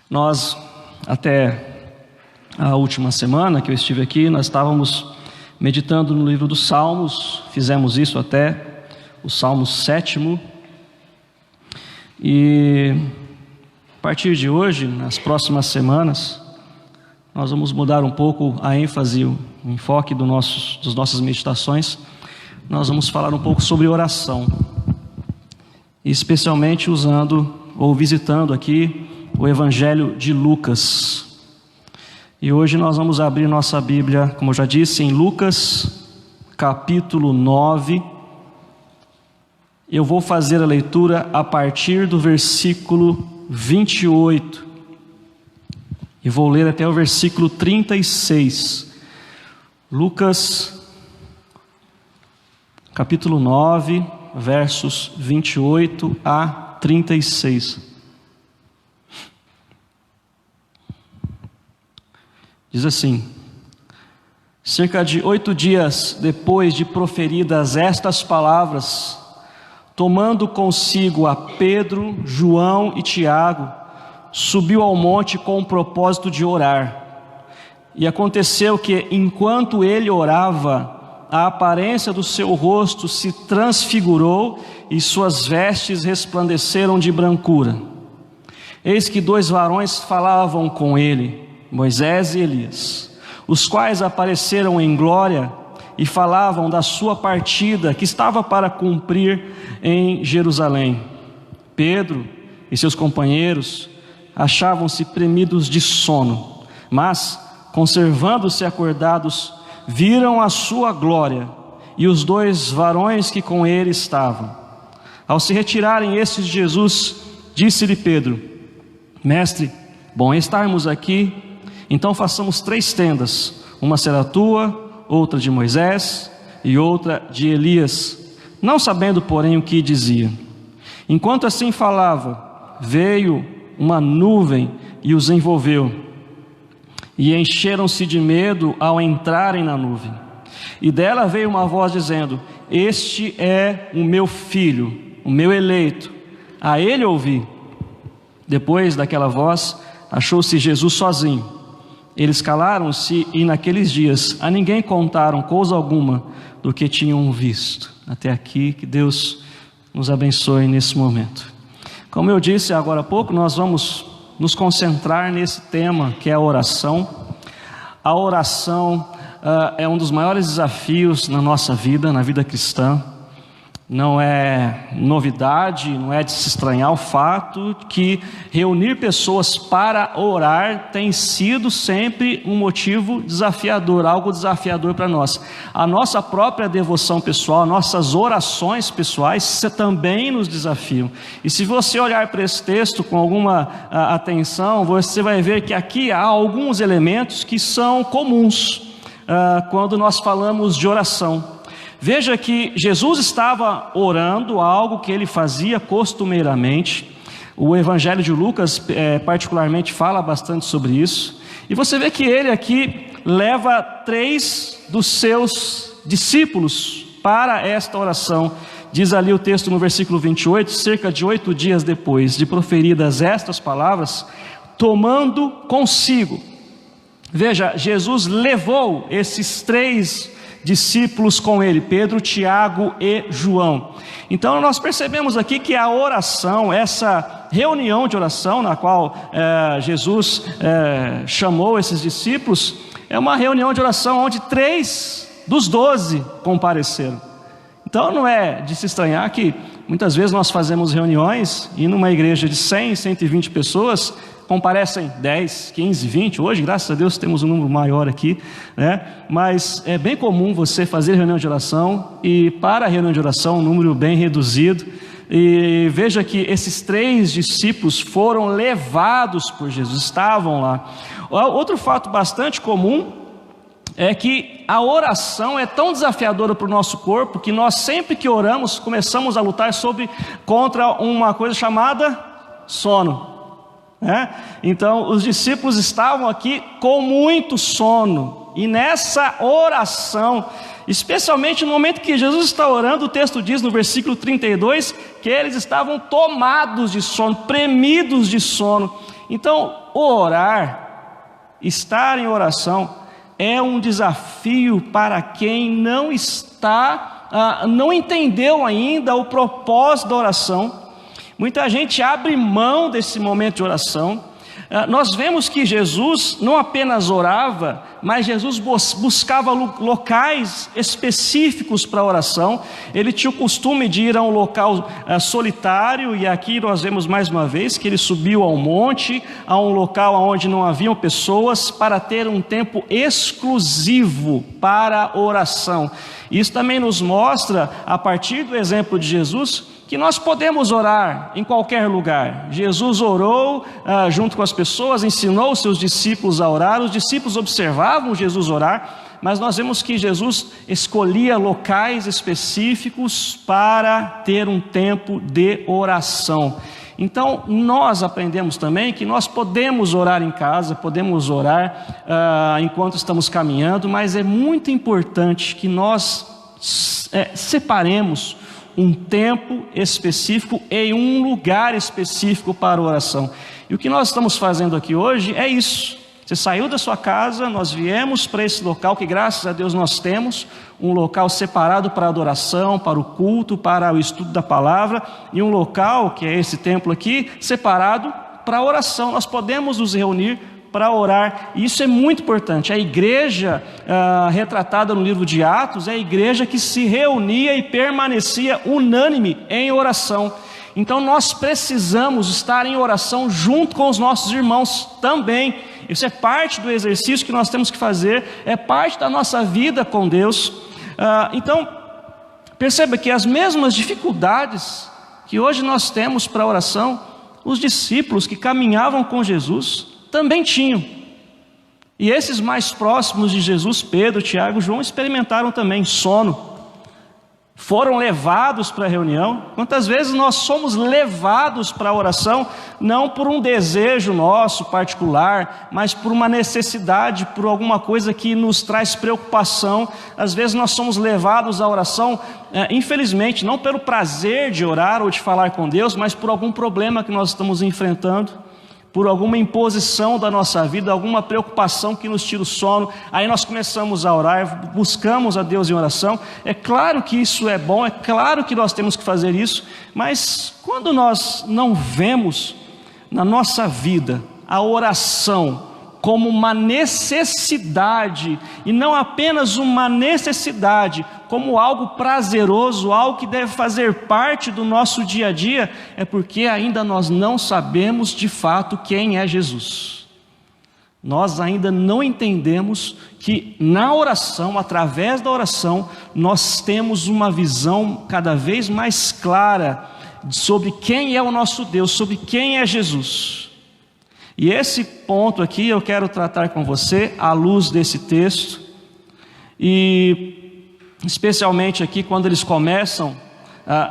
Nós, até a última semana que eu estive aqui, nós estávamos meditando no livro dos Salmos, fizemos isso até o Salmo 7. E a partir de hoje, nas próximas semanas, nós vamos mudar um pouco a ênfase, o enfoque das nossas meditações. Nós vamos falar um pouco sobre oração, especialmente usando ou visitando aqui o Evangelho de Lucas. E hoje nós vamos abrir nossa Bíblia, como eu já disse, em Lucas, capítulo 9. Eu vou fazer a leitura a partir do versículo 28. E vou ler até o versículo 36. Lucas, capítulo 9, versos 28 a 36. Diz assim: cerca de 8 dias depois de proferidas estas palavras, tomando consigo a Pedro, João e Tiago, subiu ao monte com o propósito de orar. E aconteceu que, enquanto ele orava, a aparência do seu rosto se transfigurou e suas vestes resplandeceram de brancura. Eis que 2 varões falavam com ele, Moisés e Elias, os quais apareceram em glória e falavam da sua partida que estava para cumprir em Jerusalém. Pedro e seus companheiros achavam-se premidos de sono, mas, conservando-se acordados, viram a sua glória e os 2 varões que com ele estavam. Ao se retirarem estes de Jesus, disse-lhe Pedro: Mestre, bom estarmos aqui. Então façamos 3 tendas, uma será tua, outra de Moisés e outra de Elias, não sabendo, porém, o que dizia. Enquanto assim falava, veio uma nuvem e os envolveu, e encheram-se de medo ao entrarem na nuvem. E dela veio uma voz dizendo: Este é o meu filho, o meu eleito, a ele ouvi. Depois daquela voz, achou-se Jesus sozinho. Eles calaram-se e naqueles dias a ninguém contaram coisa alguma do que tinham visto. Até aqui, que Deus nos abençoe nesse momento. Como eu disse agora há pouco, nós vamos nos concentrar nesse tema que é a oração. A oração é um dos maiores desafios na nossa vida, na vida cristã. Não é novidade, não é de se estranhar o fato que reunir pessoas para orar tem sido sempre um motivo desafiador, algo desafiador para nós. A nossa própria devoção pessoal, nossas orações pessoais também nos desafiam. E se você olhar para esse texto com alguma atenção, você vai ver que aqui há alguns elementos que são comuns quando nós falamos de oração. Veja que Jesus estava orando, algo que ele fazia costumeiramente. O Evangelho de Lucas particularmente fala bastante sobre isso. E você vê que ele aqui leva 3 dos seus discípulos para esta oração. Diz ali o texto no versículo 28, cerca de 8 dias depois de proferidas estas palavras, tomando consigo. Veja, Jesus levou esses 3 discípulos com ele, Pedro, Tiago e João. Então nós percebemos aqui que a oração, essa reunião de oração na qual Jesus chamou esses discípulos, é uma reunião de oração onde 3 dos 12 compareceram. Então não é de se estranhar que muitas vezes nós fazemos reuniões e numa igreja de 100, 120 pessoas comparecem 10, 15, 20, hoje graças a Deus temos um número maior aqui, né? Mas é bem comum você fazer reunião de oração e para a reunião de oração um número bem reduzido. E veja que esses 3 discípulos foram levados por Jesus, estavam lá. Outro fato bastante comum é que a oração é tão desafiadora para o nosso corpo que nós sempre que oramos começamos a lutar contra uma coisa chamada sono. Então os discípulos estavam aqui com muito sono, e nessa oração, especialmente no momento que Jesus está orando, o texto diz no versículo 32 que eles estavam tomados de sono, premidos de sono. Então orar, estar em oração, é um desafio para quem não entendeu ainda o propósito da oração. Muita gente abre mão desse momento de oração. Nós vemos que Jesus não apenas orava, mas Jesus buscava locais específicos para a oração. Ele tinha o costume de ir a um local solitário, e aqui nós vemos mais uma vez que ele subiu ao monte, a um local onde não haviam pessoas, para ter um tempo exclusivo para a oração. Isso também nos mostra, a partir do exemplo de Jesus, que nós podemos orar em qualquer lugar. Jesus orou junto com as pessoas, ensinou os seus discípulos a orar, os discípulos observavam Jesus orar, mas nós vemos que Jesus escolhia locais específicos para ter um tempo de oração. Então nós aprendemos também que nós podemos orar em casa, podemos orar enquanto estamos caminhando, mas é muito importante que nós separemos um tempo específico em um lugar específico para a oração. E o que nós estamos fazendo aqui hoje é isso. Você saiu da sua casa, nós viemos para esse local que graças a Deus nós temos, um local separado para a adoração, para o culto, para o estudo da palavra, e um local, que é esse templo aqui, separado para a oração. Nós podemos nos reunir para orar, e isso é muito importante. A igreja retratada no livro de Atos é a igreja que se reunia e permanecia unânime em oração. Então nós precisamos estar em oração junto com os nossos irmãos também. Isso é parte do exercício que nós temos que fazer, é parte da nossa vida com Deus. Então perceba que as mesmas dificuldades que hoje nós temos para a oração, os discípulos que caminhavam com Jesus também tinham. E esses mais próximos de Jesus, Pedro, Tiago, João, experimentaram também sono. Foram levados para a reunião. Quantas vezes nós somos levados para a oração, não por um desejo nosso particular, mas por uma necessidade, por alguma coisa que nos traz preocupação. Às vezes nós somos levados à oração, infelizmente, não pelo prazer de orar ou de falar com Deus, mas por algum problema que nós estamos enfrentando, por alguma imposição da nossa vida, alguma preocupação que nos tira o sono. Aí nós começamos a orar, buscamos a Deus em oração. É claro que isso é bom, é claro que nós temos que fazer isso, mas quando nós não vemos na nossa vida a oração como uma necessidade, e não apenas uma necessidade, como algo prazeroso, algo que deve fazer parte do nosso dia a dia, é porque ainda nós não sabemos de fato quem é Jesus. Nós ainda não entendemos que na oração, através da oração, nós temos uma visão cada vez mais clara sobre quem é o nosso Deus, sobre quem é Jesus. E esse ponto aqui eu quero tratar com você à luz desse texto, e especialmente aqui quando eles começam,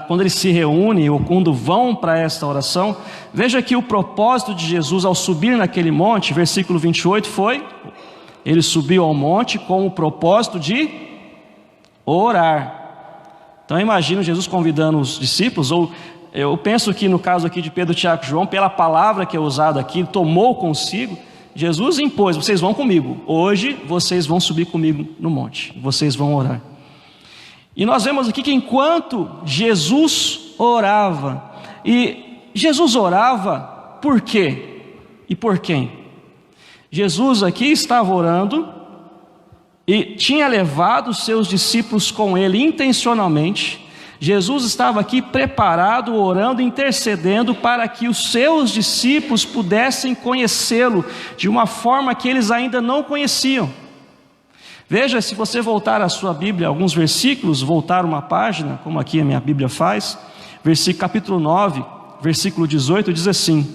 quando eles se reúnem ou quando vão para esta oração. Veja que o propósito de Jesus ao subir naquele monte, versículo 28, foi: ele subiu ao monte com o propósito de orar. Então imagina Jesus convidando os discípulos, ou eu penso que no caso aqui de Pedro, Tiago e João, pela palavra que é usada aqui, tomou consigo, Jesus impôs: vocês vão comigo, hoje vocês vão subir comigo no monte, vocês vão orar. E nós vemos aqui que enquanto Jesus orava, e Jesus orava por quê? E por quem? Jesus aqui estava orando e tinha levado os seus discípulos com ele intencionalmente. Jesus estava aqui preparado, orando, intercedendo para que os seus discípulos pudessem conhecê-lo de uma forma que eles ainda não conheciam. Veja, se você voltar a sua Bíblia, alguns versículos, voltar uma página, como aqui a minha Bíblia faz, capítulo 9, versículo 18, diz assim: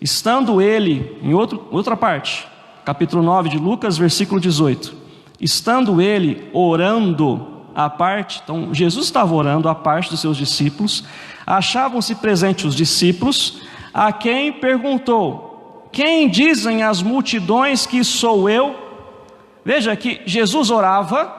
estando ele, em outra parte, capítulo 9 de Lucas, versículo 18, estando ele orando à parte, então Jesus estava orando à parte dos seus discípulos, achavam-se presentes os discípulos, a quem perguntou: quem dizem as multidões que sou eu? Veja que Jesus orava,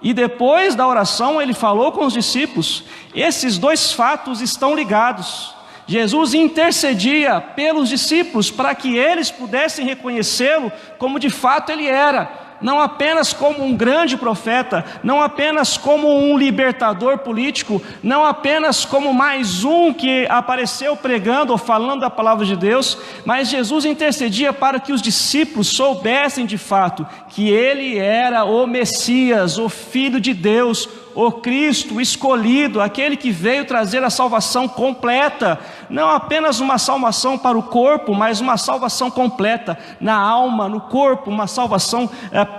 e depois da oração ele falou com os discípulos. Esses dois fatos estão ligados. Jesus intercedia pelos discípulos para que eles pudessem reconhecê-lo como de fato ele era. Não apenas como um grande profeta, não apenas como um libertador político, não apenas como mais um que apareceu pregando ou falando da palavra de Deus, mas Jesus intercedia para que os discípulos soubessem de fato que ele era o Messias, o Filho de Deus, o Cristo, o escolhido, aquele que veio trazer a salvação completa, não apenas uma salvação para o corpo, mas uma salvação completa na alma, no corpo, uma salvação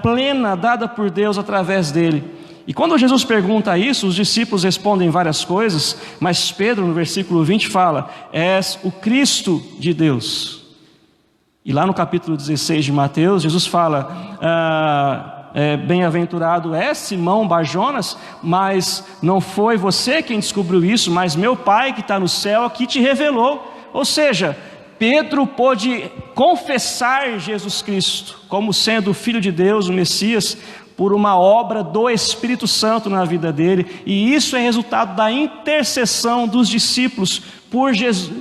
plena dada por Deus através dele. E quando Jesus pergunta isso, os discípulos respondem várias coisas, mas Pedro no versículo 20 fala: és o Cristo de Deus. E lá no capítulo 16 de Mateus, Jesus fala: bem-aventurado é Simão Bar-Jonas, mas não foi você quem descobriu isso, mas meu Pai que está no céu que te revelou. Ou seja, Pedro pôde confessar Jesus Cristo como sendo o Filho de Deus, o Messias, por uma obra do Espírito Santo na vida dele, e isso é resultado da intercessão dos discípulos por Jesus,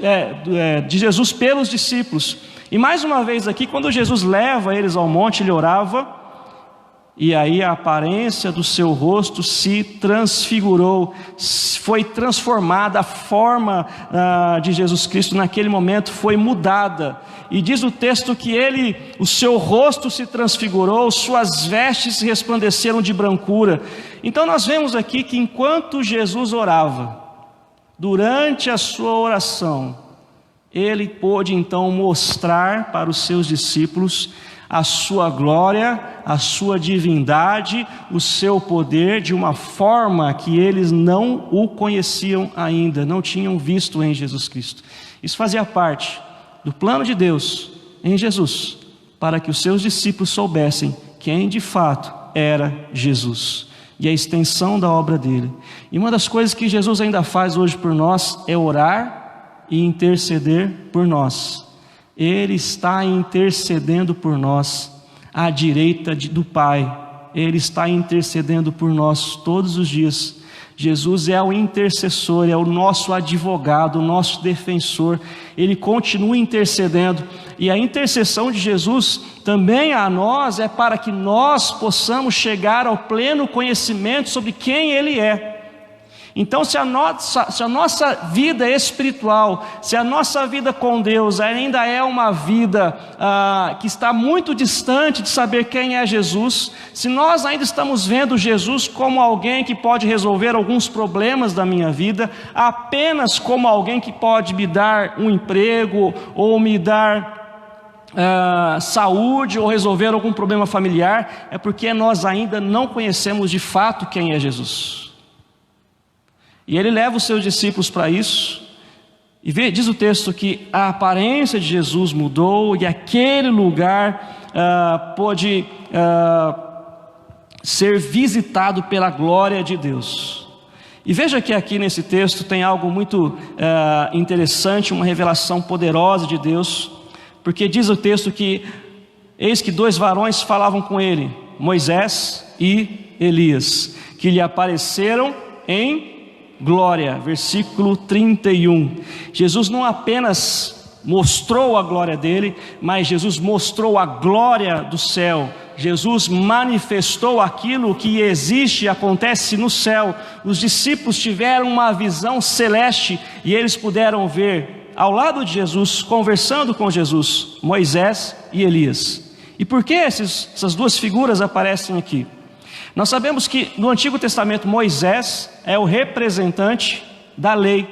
de Jesus pelos discípulos. E mais uma vez aqui, quando Jesus leva eles ao monte, ele orava, e aí a aparência do seu rosto se transfigurou, foi transformada, a forma de Jesus Cristo naquele momento foi mudada. E diz o texto que o seu rosto se transfigurou, suas vestes resplandeceram de brancura. Então nós vemos aqui que enquanto Jesus orava, durante a sua oração, ele pôde então mostrar para os seus discípulos a sua glória, a sua divindade, o seu poder, de uma forma que eles não o conheciam ainda, não tinham visto em Jesus Cristo. Isso fazia parte do plano de Deus em Jesus, para que os seus discípulos soubessem quem de fato era Jesus e a extensão da obra dele. E uma das coisas que Jesus ainda faz hoje por nós é orar e interceder por nós. Ele está intercedendo por nós à direita do Pai. Ele está intercedendo por nós todos os dias. Jesus é o intercessor, é o nosso advogado, o nosso defensor. Ele continua intercedendo. E a intercessão de Jesus também a nós é para que nós possamos chegar ao pleno conhecimento sobre quem Ele é. Então, se a nossa vida espiritual, se a nossa vida com Deus ainda é uma vida que está muito distante de saber quem é Jesus, se nós ainda estamos vendo Jesus como alguém que pode resolver alguns problemas da minha vida, apenas como alguém que pode me dar um emprego, ou me dar saúde, ou resolver algum problema familiar, é porque nós ainda não conhecemos de fato quem é Jesus. E ele leva os seus discípulos para isso, e diz o texto que a aparência de Jesus mudou, e aquele lugar pôde ser visitado pela glória de Deus. E veja que aqui nesse texto tem algo muito interessante, uma revelação poderosa de Deus, porque diz o texto que eis que 2 varões falavam com ele, Moisés e Elias, que lhe apareceram em glória. Versículo 31. Jesus não apenas mostrou a glória dele, mas Jesus mostrou a glória do céu. Jesus manifestou aquilo que existe e acontece no céu. Os discípulos tiveram uma visão celeste e eles puderam ver ao lado de Jesus, conversando com Jesus, Moisés e Elias. E por que essas duas figuras aparecem aqui? Nós sabemos que no Antigo Testamento Moisés é o representante da lei.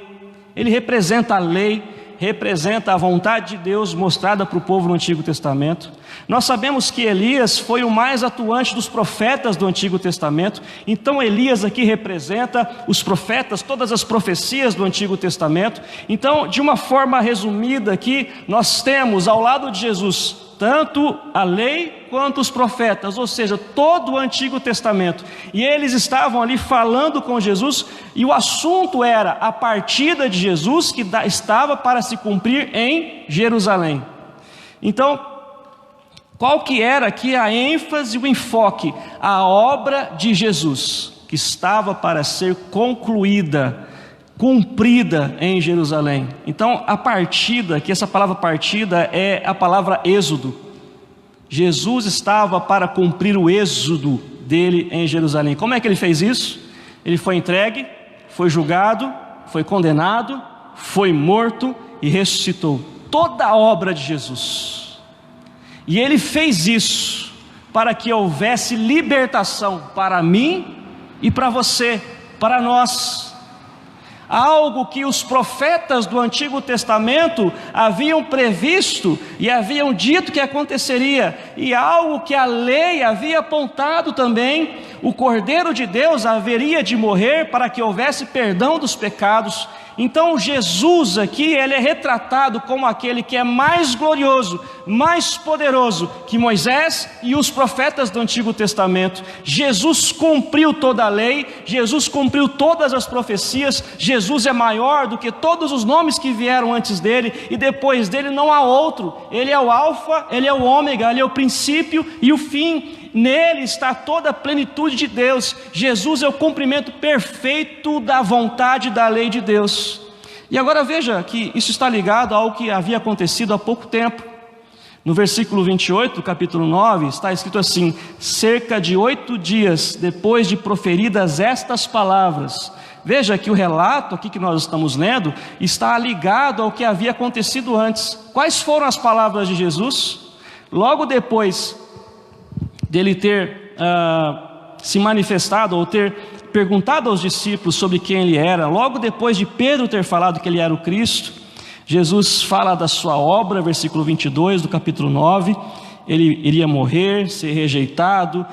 Ele representa a lei, representa a vontade de Deus mostrada para o povo no Antigo Testamento. Nós sabemos que Elias foi o mais atuante dos profetas do Antigo Testamento. Então Elias aqui representa os profetas, todas as profecias do Antigo Testamento. Então, de uma forma resumida aqui, nós temos ao lado de Jesus tanto a lei quanto os profetas, ou seja, todo o Antigo Testamento. E eles estavam ali falando com Jesus, e o assunto era a partida de Jesus que estava para se cumprir em Jerusalém. Então, qual que era aqui a ênfase e o enfoque? A obra de Jesus, que estava para ser concluída, cumprida em Jerusalém. Então, a partida, que essa palavra partida é a palavra êxodo. Jesus estava para cumprir o êxodo dele em Jerusalém. Como é que ele fez isso? Ele foi entregue, foi julgado, foi condenado, foi morto e ressuscitou. Toda a obra de Jesus. E ele fez isso para que houvesse libertação para mim e para você, para nós. Algo que os profetas do Antigo Testamento haviam previsto e haviam dito que aconteceria, e algo que a lei havia apontado também: o Cordeiro de Deus haveria de morrer para que houvesse perdão dos pecados. Então Jesus aqui, ele é retratado como aquele que é mais glorioso, mais poderoso que Moisés e os profetas do Antigo Testamento. Jesus cumpriu toda a lei, Jesus cumpriu todas as profecias. Jesus é maior do que todos os nomes que vieram antes dele, e depois dele não há outro. Ele é o alfa, ele é o ômega, ele é o princípio e o fim. Nele está toda a plenitude de Deus. Jesus é o cumprimento perfeito da vontade da lei de Deus. E agora veja que isso está ligado ao que havia acontecido há pouco tempo. No versículo 28 do capítulo 9 está escrito assim: cerca de 8 dias depois de proferidas estas palavras. Veja que o relato aqui que nós estamos lendo está ligado ao que havia acontecido antes. Quais foram as palavras de Jesus? Logo depois dele ter se manifestado, ou ter perguntado aos discípulos sobre quem ele era, logo depois de Pedro ter falado que ele era o Cristo, Jesus fala da sua obra, versículo 22 do capítulo 9, ele iria morrer, ser rejeitado,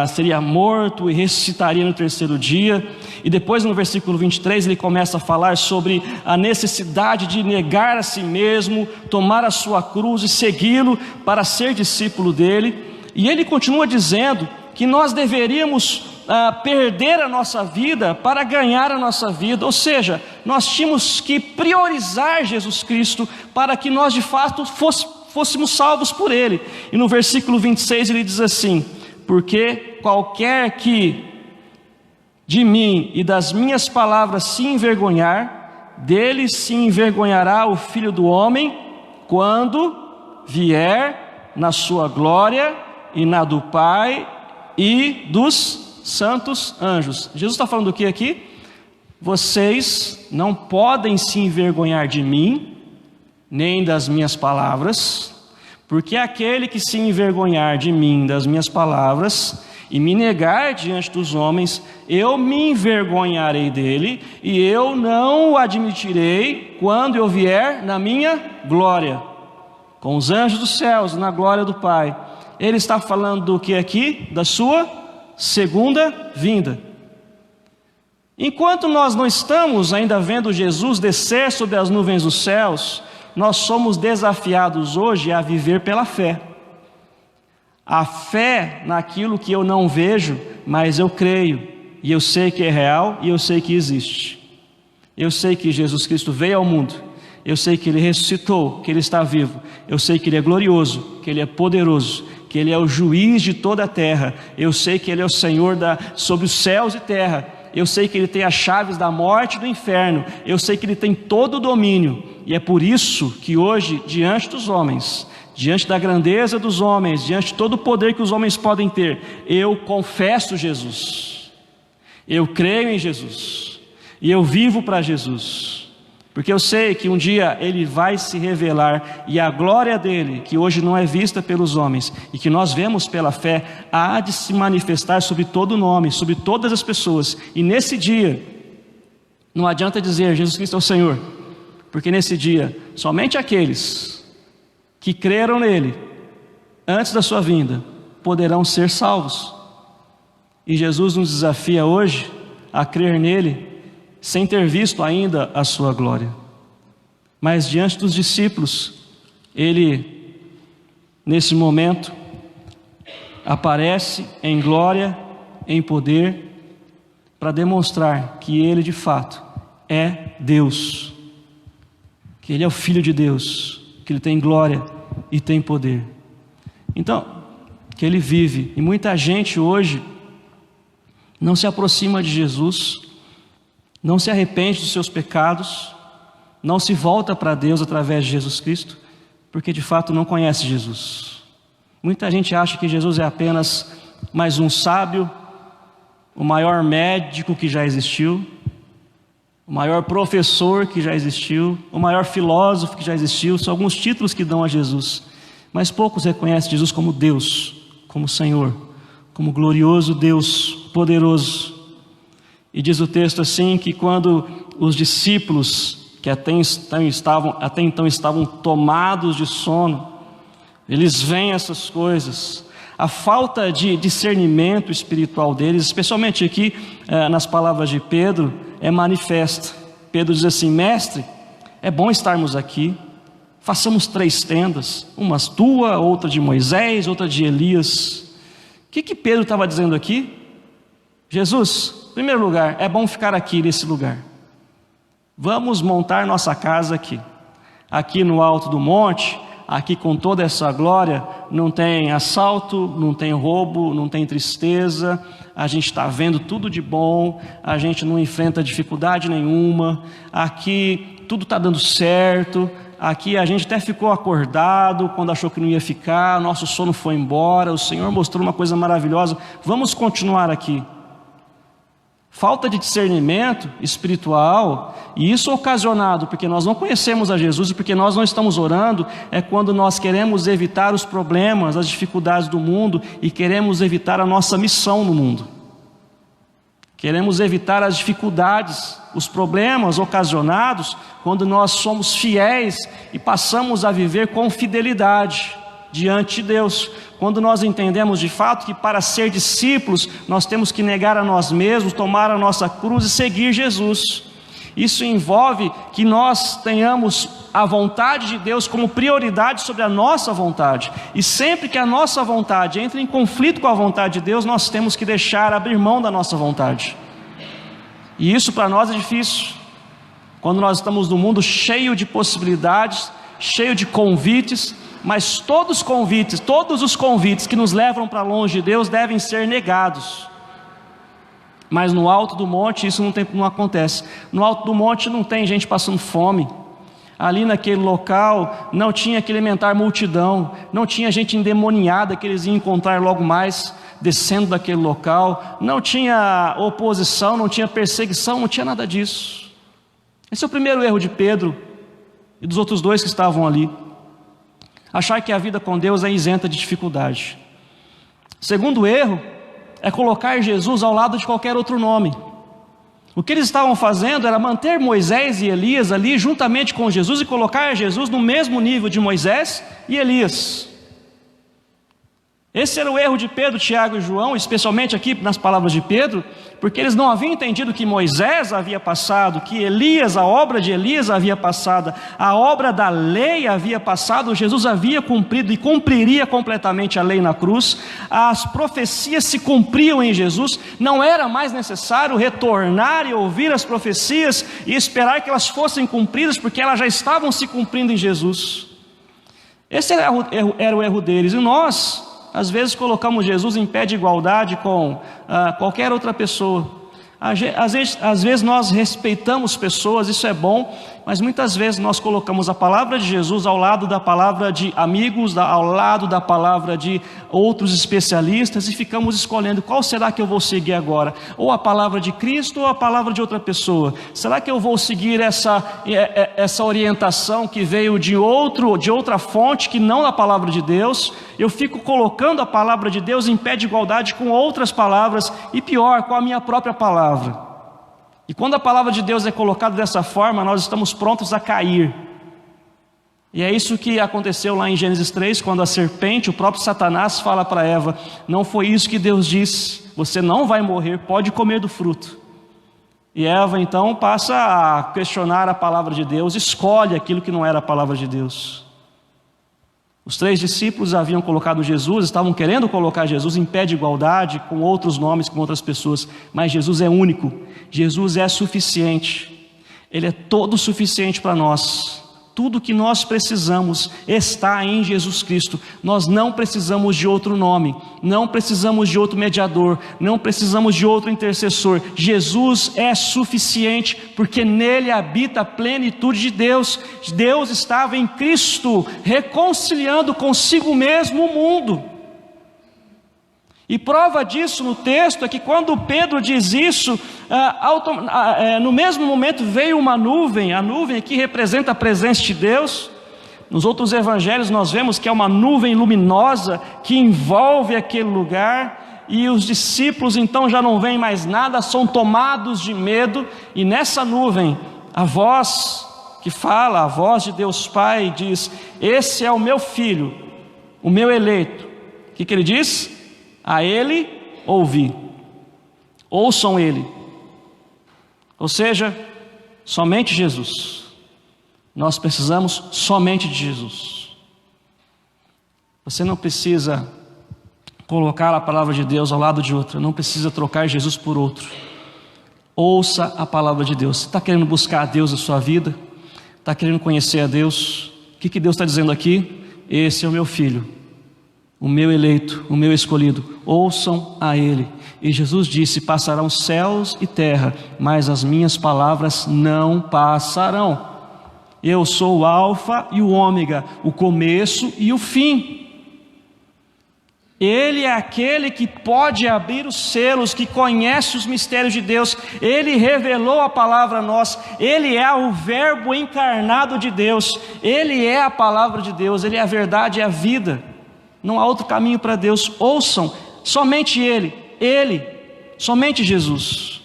seria morto e ressuscitaria no terceiro dia. E depois no versículo 23 ele começa a falar sobre a necessidade de negar a si mesmo, tomar a sua cruz e segui-lo para ser discípulo dele. E ele continua dizendo que nós deveríamos perder a nossa vida para ganhar a nossa vida. Ou seja, nós tínhamos que priorizar Jesus Cristo para que nós de fato fôssemos salvos por Ele. E no versículo 26 ele diz assim: porque qualquer que de mim e das minhas palavras se envergonhar, dele se envergonhará o Filho do Homem, quando vier na sua glória e na do Pai e dos santos anjos. Jesus está falando do que aqui? Vocês não podem se envergonhar de mim, nem das minhas palavras, porque aquele que se envergonhar de mim, das minhas palavras, e me negar diante dos homens, eu me envergonharei dele, e eu não o admitirei quando eu vier na minha glória, com os anjos dos céus, na glória do Pai. Ele está falando do que aqui? Da sua segunda vinda. Enquanto nós não estamos ainda vendo Jesus descer sobre as nuvens dos céus, nós somos desafiados hoje a viver pela fé. A fé naquilo que eu não vejo, mas eu creio, e eu sei que é real, e eu sei que existe. Eu sei que Jesus Cristo veio ao mundo, eu sei que Ele ressuscitou, que Ele está vivo, eu sei que Ele é glorioso, que Ele é poderoso, que Ele é o juiz de toda a terra, eu sei que Ele é o Senhor sobre os céus e terra, eu sei que Ele tem as chaves da morte e do inferno, eu sei que Ele tem todo o domínio, e é por isso que hoje, diante dos homens, diante da grandeza dos homens, diante de todo o poder que os homens podem ter, eu confesso Jesus, eu creio em Jesus, e eu vivo para Jesus, porque eu sei que um dia Ele vai se revelar, e a glória dEle, que hoje não é vista pelos homens, e que nós vemos pela fé, há de se manifestar sobre todo o nome, sobre todas as pessoas, e nesse dia, não adianta dizer Jesus Cristo é o Senhor, porque nesse dia, somente aqueles que creram nele, antes da sua vinda, poderão ser salvos, e Jesus nos desafia hoje, a crer nele, sem ter visto ainda a sua glória. Mas diante dos discípulos, Ele, nesse momento, aparece em glória, em poder, para demonstrar que Ele de fato é Deus, que Ele é o Filho de Deus, que Ele tem glória e tem poder. Então, que Ele vive, e muita gente hoje não se aproxima de Jesus, não se arrepende dos seus pecados, não se volta para Deus através de Jesus Cristo, porque de fato não conhece Jesus. Muita gente acha que Jesus é apenas mais um sábio, o maior médico que já existiu, o maior professor que já existiu, o maior filósofo que já existiu. São alguns títulos que dão a Jesus, mas poucos reconhecem Jesus como Deus, como Senhor, como glorioso Deus, poderoso. E diz o texto assim, que quando os discípulos, que até então estavam tomados de sono, eles veem essas coisas, a falta de discernimento espiritual deles, especialmente aqui nas palavras de Pedro, é manifesta. Pedro diz assim: mestre, é bom estarmos aqui, façamos 3 tendas, uma tua, outra de Moisés, outra de Elias. O que Pedro estava dizendo aqui? Jesus, em primeiro lugar, é bom ficar aqui nesse lugar. Vamos montar nossa casa aqui. Aqui no alto do monte, aqui com toda essa glória, não tem assalto, não tem roubo, não tem tristeza. A gente está vendo tudo de bom, a gente não enfrenta dificuldade nenhuma. Aqui tudo está dando certo. Aqui a gente até ficou acordado quando achou que não ia ficar. Nosso sono foi embora. O Senhor mostrou uma coisa maravilhosa. Vamos continuar aqui. Falta de discernimento espiritual, e isso ocasionado porque nós não conhecemos a Jesus e porque nós não estamos orando, é quando nós queremos evitar os problemas, as dificuldades do mundo e queremos evitar a nossa missão no mundo. Queremos evitar as dificuldades, os problemas ocasionados quando nós somos fiéis e passamos a viver com fidelidade diante de Deus. Quando nós entendemos de fato que para ser discípulos nós temos que negar a nós mesmos, tomar a nossa cruz e seguir Jesus. Isso envolve que nós tenhamos a vontade de Deus como prioridade sobre a nossa vontade. E sempre que a nossa vontade entra em conflito com a vontade de Deus, nós temos que abrir mão da nossa vontade. E isso para nós é difícil. Quando nós estamos num mundo cheio de possibilidades, cheio de convites, mas todos os convites que nos levam para longe de Deus devem ser negados. Mas no alto do monte isso não acontece. No alto do monte não tem gente passando fome. Ali naquele local não tinha que alimentar multidão, não tinha gente endemoniada que eles iam encontrar logo mais descendo daquele local, não tinha oposição, não tinha perseguição, não tinha nada disso. Esse é o primeiro erro de Pedro e dos outros 2 que estavam ali. Achar que a vida com Deus é isenta de dificuldade. Segundo erro é colocar Jesus ao lado de qualquer outro nome. O que eles estavam fazendo era manter Moisés e Elias ali juntamente com Jesus e colocar Jesus no mesmo nível de Moisés e Elias. Esse era o erro de Pedro, Tiago e João, especialmente aqui nas palavras de Pedro, porque eles não haviam entendido que Moisés havia passado, que Elias, a obra de Elias havia passado, a obra da lei havia passado, Jesus havia cumprido e cumpriria completamente a lei na cruz, as profecias se cumpriam em Jesus, não era mais necessário retornar e ouvir as profecias e esperar que elas fossem cumpridas, porque elas já estavam se cumprindo em Jesus. Esse era o erro deles, e nós às vezes colocamos Jesus em pé de igualdade com qualquer outra pessoa. Às vezes nós respeitamos pessoas, isso é bom, mas muitas vezes nós colocamos a palavra de Jesus ao lado da palavra de amigos, ao lado da palavra de outros especialistas, e ficamos escolhendo qual será que eu vou seguir agora, ou a palavra de Cristo ou a palavra de outra pessoa. Será que eu vou seguir essa orientação que veio de outra fonte que não da palavra de Deus? Eu fico colocando a palavra de Deus em pé de igualdade com outras palavras, e pior, com a minha própria palavra. E quando a palavra de Deus é colocada dessa forma, nós estamos prontos a cair. E é isso que aconteceu lá em Gênesis 3, quando a serpente, o próprio Satanás, fala para Eva: não foi isso que Deus disse, você não vai morrer, pode comer do fruto. E Eva então passa a questionar a palavra de Deus, escolhe aquilo que não era a palavra de Deus. Os 3 discípulos haviam colocado Jesus, estavam querendo colocar Jesus em pé de igualdade com outros nomes, com outras pessoas, mas Jesus é único, Jesus é suficiente, Ele é todo suficiente para nós. Tudo que nós precisamos está em Jesus Cristo. Nós não precisamos de outro nome, não precisamos de outro mediador, não precisamos de outro intercessor. Jesus é suficiente, porque nele habita a plenitude de Deus. Deus estava em Cristo, reconciliando consigo mesmo o mundo. E prova disso no texto é que quando Pedro diz isso, no mesmo momento veio uma nuvem. A nuvem aqui representa a presença de Deus. Nos outros evangelhos nós vemos que é uma nuvem luminosa que envolve aquele lugar, e os discípulos então já não veem mais nada, são tomados de medo, e nessa nuvem a voz que fala, a voz de Deus Pai diz: esse é o meu filho, o meu eleito. O que ele diz? A ele ouvi, ouçam ele. Ou seja, somente Jesus. Nós precisamos somente de Jesus. Você não precisa colocar a palavra de Deus ao lado de outra, não precisa trocar Jesus por outro. Ouça a palavra de Deus. Você está querendo buscar a Deus na sua vida? Está querendo conhecer a Deus? O que Deus está dizendo aqui? Esse é o meu filho, o meu eleito, o meu escolhido, ouçam a ele. E Jesus disse: passarão céus e terra, mas as minhas palavras não passarão. Eu sou o alfa e o ômega, o começo e o fim. Ele é aquele que pode abrir os selos, que conhece os mistérios de Deus. Ele revelou a palavra a nós. Ele é o verbo encarnado de Deus. Ele é a palavra de Deus. Ele é a verdade e a vida. Não há outro caminho para Deus. Ouçam, somente Ele, somente Jesus.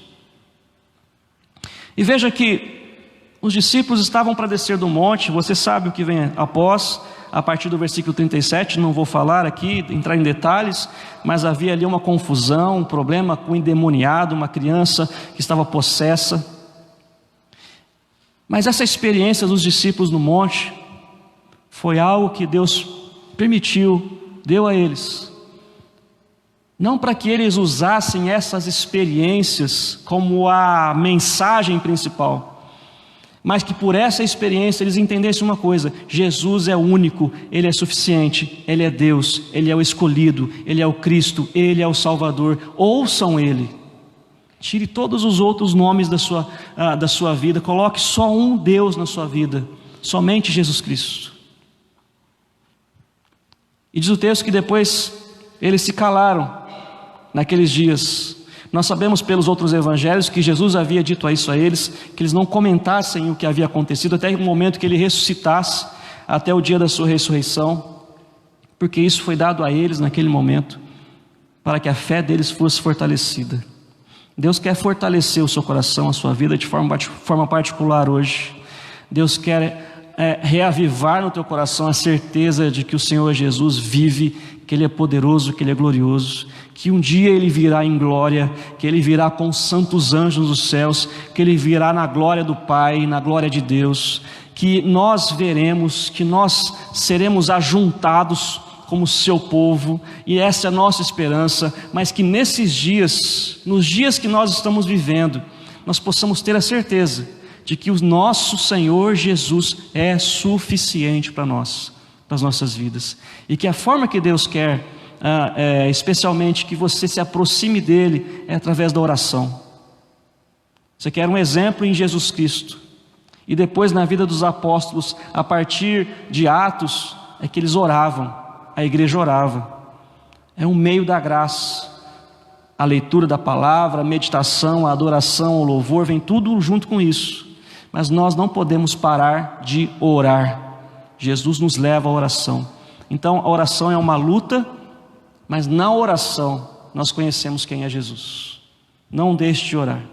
E veja que os discípulos estavam para descer do monte. Você sabe o que vem após, a partir do versículo 37, não vou falar aqui, entrar em detalhes, mas havia ali uma confusão, um problema com o endemoniado, uma criança que estava possessa. Mas essa experiência dos discípulos no monte foi algo que Deus permitiu, deu a eles, não para que eles usassem essas experiências como a mensagem principal, mas que por essa experiência eles entendessem uma coisa: Jesus é único, Ele é suficiente, Ele é Deus, Ele é o escolhido, Ele é o Cristo, Ele é o Salvador. Ouçam Ele. Tire todos os outros nomes da sua vida, coloque só um Deus na sua vida, somente Jesus Cristo. E diz o texto que depois eles se calaram naqueles dias. Nós sabemos pelos outros evangelhos que Jesus havia dito isso a eles, que eles não comentassem o que havia acontecido até o momento que Ele ressuscitasse, até o dia da sua ressurreição, porque isso foi dado a eles naquele momento, para que a fé deles fosse fortalecida. Deus quer fortalecer o seu coração, a sua vida de forma particular hoje. Deus quer reavivar no teu coração a certeza de que o Senhor Jesus vive, que Ele é poderoso, que Ele é glorioso, que um dia Ele virá em glória, que Ele virá com os santos anjos dos céus, que Ele virá na glória do Pai, na glória de Deus, que nós veremos, que nós seremos ajuntados como seu povo, e essa é a nossa esperança. Mas que nesses dias, nos dias que nós estamos vivendo, nós possamos ter a certeza de que o nosso Senhor Jesus é suficiente para nós, para as nossas vidas, e que a forma que Deus quer, especialmente que você se aproxime dEle, é através da oração. Você quer um exemplo em Jesus Cristo, e depois na vida dos apóstolos, a partir de Atos, é que eles oravam, a igreja orava. É um meio da graça. A leitura da palavra, a meditação, a adoração, o louvor, vem tudo junto com isso. Mas nós não podemos parar de orar. Jesus nos leva à oração. Então a oração é uma luta, mas na oração nós conhecemos quem é Jesus. Não deixe de orar.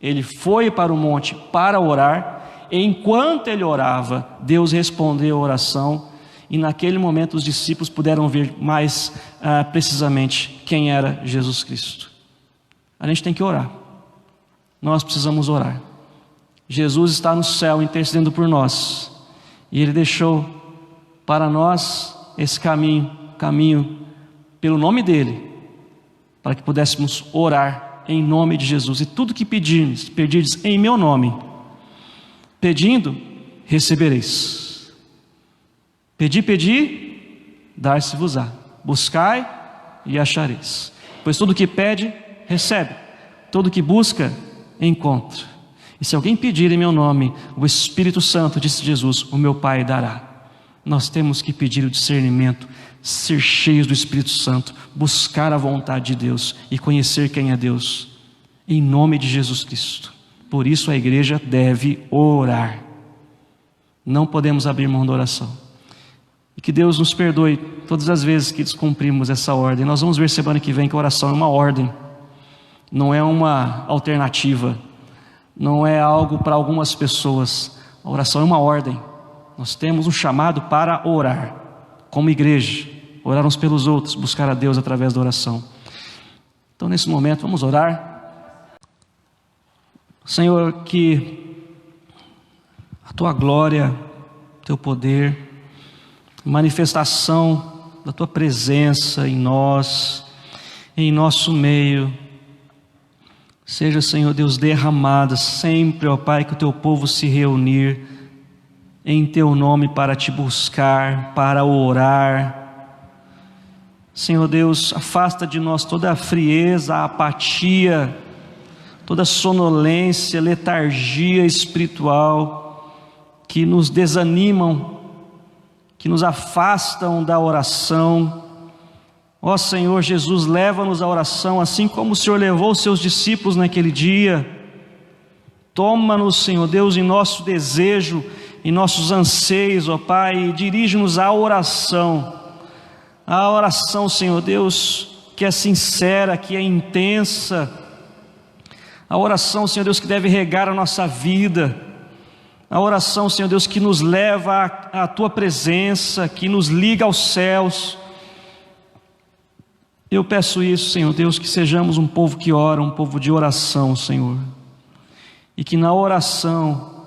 Ele foi para o monte para orar, e enquanto ele orava, Deus respondeu a oração, e naquele momento os discípulos puderam ver mais precisamente quem era Jesus Cristo. A gente tem que orar. Nós precisamos orar. Jesus está no céu intercedendo por nós, e Ele deixou para nós esse caminho pelo nome dEle, para que pudéssemos orar em nome de Jesus. E tudo que pedirdes em meu nome, pedindo, recebereis. Pedi, pedi, dar-se-vos-á. Buscai e achareis. Pois todo que pede, recebe. Todo que busca, encontra. E se alguém pedir em meu nome, o Espírito Santo, disse Jesus, o meu Pai dará. Nós temos que pedir o discernimento, ser cheios do Espírito Santo, buscar a vontade de Deus e conhecer quem é Deus, em nome de Jesus Cristo. Por isso a igreja deve orar. Não podemos abrir mão da oração. E que Deus nos perdoe todas as vezes que descumprimos essa ordem. Nós vamos ver semana que vem que a oração é uma ordem, não é uma alternativa, não é algo para algumas pessoas. A oração é uma ordem. Nós temos um chamado para orar, como igreja, orar uns pelos outros, buscar a Deus através da oração. Então nesse momento vamos orar. Senhor, que a Tua glória, Teu poder, manifestação da Tua presença em nós, em nosso meio, seja, Senhor Deus, derramada sempre, ó Pai, que o Teu povo se reunir em Teu nome para Te buscar, para orar. Senhor Deus, afasta de nós toda a frieza, a apatia, toda a sonolência, letargia espiritual que nos desanimam, que nos afastam da oração. Ó Senhor Jesus, leva-nos à oração, assim como o Senhor levou os seus discípulos naquele dia. Toma-nos, Senhor Deus, em nosso desejo, em nossos anseios, ó Pai, e dirige-nos à oração. A oração, Senhor Deus, que é sincera, que é intensa. A oração, Senhor Deus, que deve regar a nossa vida. A oração, Senhor Deus, que nos leva à Tua presença, que nos liga aos céus. Eu peço isso, Senhor Deus, que sejamos um povo que ora, um povo de oração, Senhor. E que na oração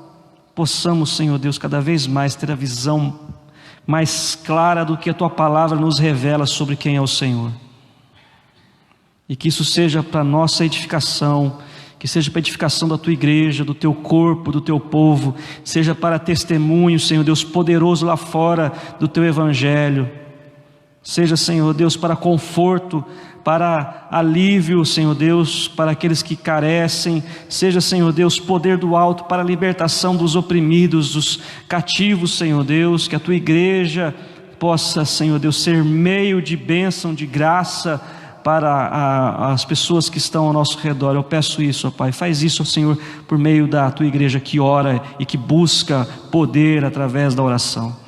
possamos, Senhor Deus, cada vez mais ter a visão mais clara do que a Tua palavra nos revela sobre quem é o Senhor. E que isso seja para nossa edificação, que seja para a edificação da Tua igreja, do Teu corpo, do Teu povo, seja para testemunho, Senhor Deus, poderoso lá fora do Teu evangelho. Seja, Senhor Deus, para conforto, para alívio, Senhor Deus, para aqueles que carecem. Seja, Senhor Deus, poder do alto para a libertação dos oprimidos, dos cativos, Senhor Deus. Que a Tua igreja possa, Senhor Deus, ser meio de bênção, de graça para as pessoas que estão ao nosso redor. Eu peço isso, ó Pai. Faz isso, ó Senhor, por meio da Tua igreja que ora e que busca poder através da oração.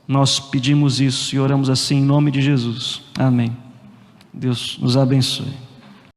Nós pedimos isso e oramos assim em nome de Jesus. Amém. Deus nos abençoe.